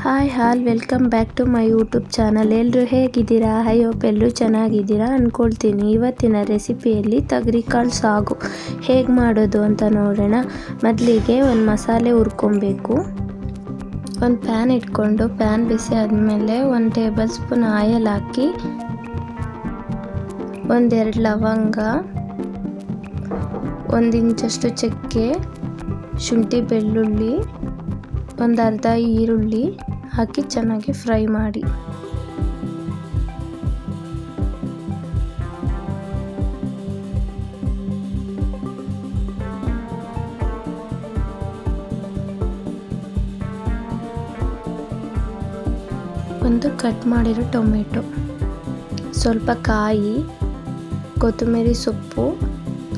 Hi welcome back to my YouTube channel. ಎಲ್ಲರೂ ಹೇಗಿದ್ದೀರಾ? I hope ಎಲ್ಲರೂ ಚೆನ್ನಾಗಿದ್ದೀರಾ ಅಂದ್ಕೊಳ್ತೀನಿ. ಇವತ್ತಿನ ರೆಸಿಪಿಯಲ್ಲಿ ತೊಗರಿಕಾಳು ಸಾಗು ಹೇಗೆ ಮಾಡೋದು ಅಂತ ನೋಡೋಣ. ಮೊದಲಿಗೆ ಒಂದು ಮಸಾಲೆ ಹುರ್ಕೊಬೇಕು. ಒಂದು ಪ್ಯಾನ್ ಇಟ್ಕೊಂಡು ಪ್ಯಾನ್ ಬಿಸಿ ಆದಮೇಲೆ 1 ಟೇಬಲ್ ಸ್ಪೂನ್ ಆಯಿಲ್ ಹಾಕಿ 1-2 ಲವಂಗ, 1 ಇಂಚಷ್ಟು ಚಕ್ಕೆ, ಶುಂಠಿ ಬೆಳ್ಳುಳ್ಳಿ, ಒಂದು ಅರ್ಧ ಈರುಳ್ಳಿ ಹಾಕಿ ಚೆನ್ನಾಗಿ ಫ್ರೈ ಮಾಡಿ. ಒಂದು ಕಟ್ ಮಾಡಿರೋ ಟೊಮೆಟೊ, ಸ್ವಲ್ಪ ಕಾಯಿ, ಕೊತ್ತಂಬರಿ ಸೊಪ್ಪು,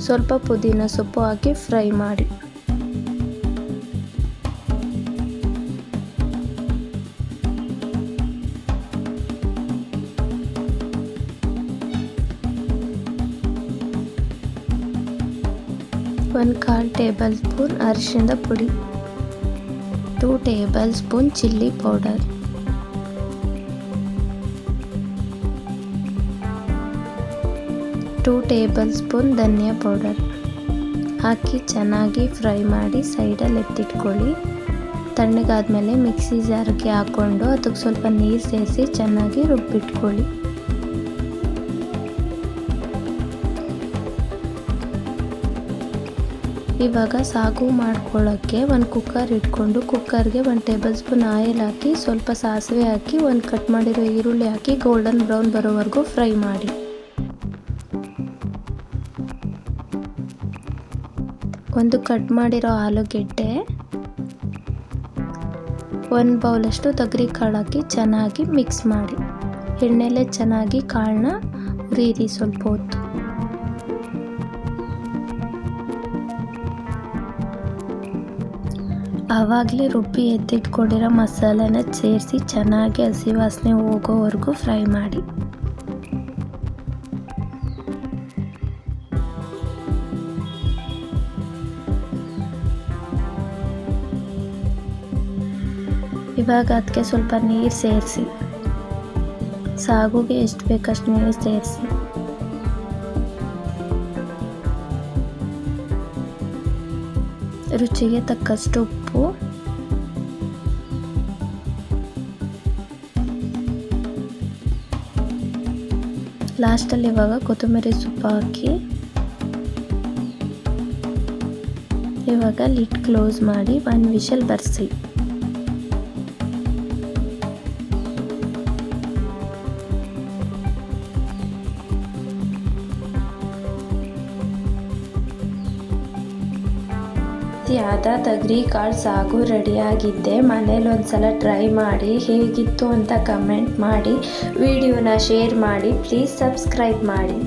ಸ್ವಲ್ಪ ಪುದೀನ ಸೊಪ್ಪು ಹಾಕಿ ಫ್ರೈ ಮಾಡಿ. ಒಂದು 1/4 ಟೇಬಲ್ ಸ್ಪೂನ್ ಅರಿಶಿಣದ ಪುಡಿ, 2 tablespoon chilli powder, 2 tablespoon ಧನಿಯಾ ಪೌಡರ್ ಹಾಕಿ ಚೆನ್ನಾಗಿ ಫ್ರೈ ಮಾಡಿ ಸೈಡಲ್ಲಿ ಎತ್ತಿಟ್ಕೊಳ್ಳಿ. ತಣ್ಣಗಾದ್ಮೇಲೆ ಮಿಕ್ಸಿ ಜಾರ್ಗೆ ಹಾಕ್ಕೊಂಡು ಅದಕ್ಕೆ ಸ್ವಲ್ಪ ನೀರು ಸೇರಿಸಿ ಚೆನ್ನಾಗಿ ರುಬ್ಬಿಟ್ಕೊಳ್ಳಿ. ಇವಾಗ ಸಾಗು ಮಾಡ್ಕೊಳ್ಳೋಕ್ಕೆ ಒಂದು ಕುಕ್ಕರ್ ಇಟ್ಕೊಂಡು ಕುಕ್ಕರ್ಗೆ 1 ಟೇಬಲ್ ಸ್ಪೂನ್ ಆಯಿಲ್ ಹಾಕಿ ಸ್ವಲ್ಪ ಸಾಸಿವೆ ಹಾಕಿ ಒಂದು ಕಟ್ ಮಾಡಿರೋ ಈರುಳ್ಳಿ ಹಾಕಿ ಗೋಲ್ಡನ್ ಬ್ರೌನ್ ಬರೋವರೆಗೂ ಫ್ರೈ ಮಾಡಿ. ಒಂದು ಕಟ್ ಮಾಡಿರೋ ಆಲೂಗೆಡ್ಡೆ, 1 ಬೌಲಷ್ಟು ತೊಗರಿಕಾಳು ಹಾಕಿ ಚೆನ್ನಾಗಿ ಮಿಕ್ಸ್ ಮಾಡಿ. ಎಣ್ಣೆಲೆ ಚೆನ್ನಾಗಿ ಕಾಳನ್ನ ಹುರಿಯಿರಿ ಸ್ವಲ್ಪ ಹೊತ್ತು. ಆವಾಗಲೇ ರುಬ್ಬಿ ಎತ್ತಿಟ್ಕೊಂಡಿರೋ ಮಸಾಲೆನ ಸೇರಿಸಿ ಚೆನ್ನಾಗಿ ಹಸಿ ವಾಸನೆ ಹೋಗೋವರೆಗೂ ಫ್ರೈ ಮಾಡಿ. ಇವಾಗ ಅದಕ್ಕೆ ಸ್ವಲ್ಪ ನೀರು ಸೇರಿಸಿ, ಸಾಗುಗೆ ಎಷ್ಟು ಬೇಕಷ್ಟು ನೀರು ಸೇರಿಸಿ. ರುಚಿಗೆ ತಕ್ಕಷ್ಟು ಉಪ್ಪು, ಲಾಸ್ಟಲ್ಲಿ ಇವಾಗ ಕೊತ್ತಂಬರಿ ಸೊಪ್ಪು ಹಾಕಿ ಇವಾಗ ಲಿಡ್ ಕ್ಲೋಸ್ ಮಾಡಿ 1 ವಿಷಲ್ ಬರ್ಸಿ. ಆದ ತೊಗರಿಕಾಳು ಸಾಗು ರೆಡಿಯಾಗಿದ್ದೆ. ಮನೇಲಿ ಒಂದ್ಸಲ ಟ್ರೈ ಮಾಡಿ ಹೇಗಿತ್ತು ಅಂತ ಕಮೆಂಟ್ ಮಾಡಿ, ವಿಡಿಯೋನ ಶೇರ್ ಮಾಡಿ, ಪ್ಲೀಸ್ ಸಬ್ಸ್ಕ್ರೈಬ್ ಮಾಡಿ.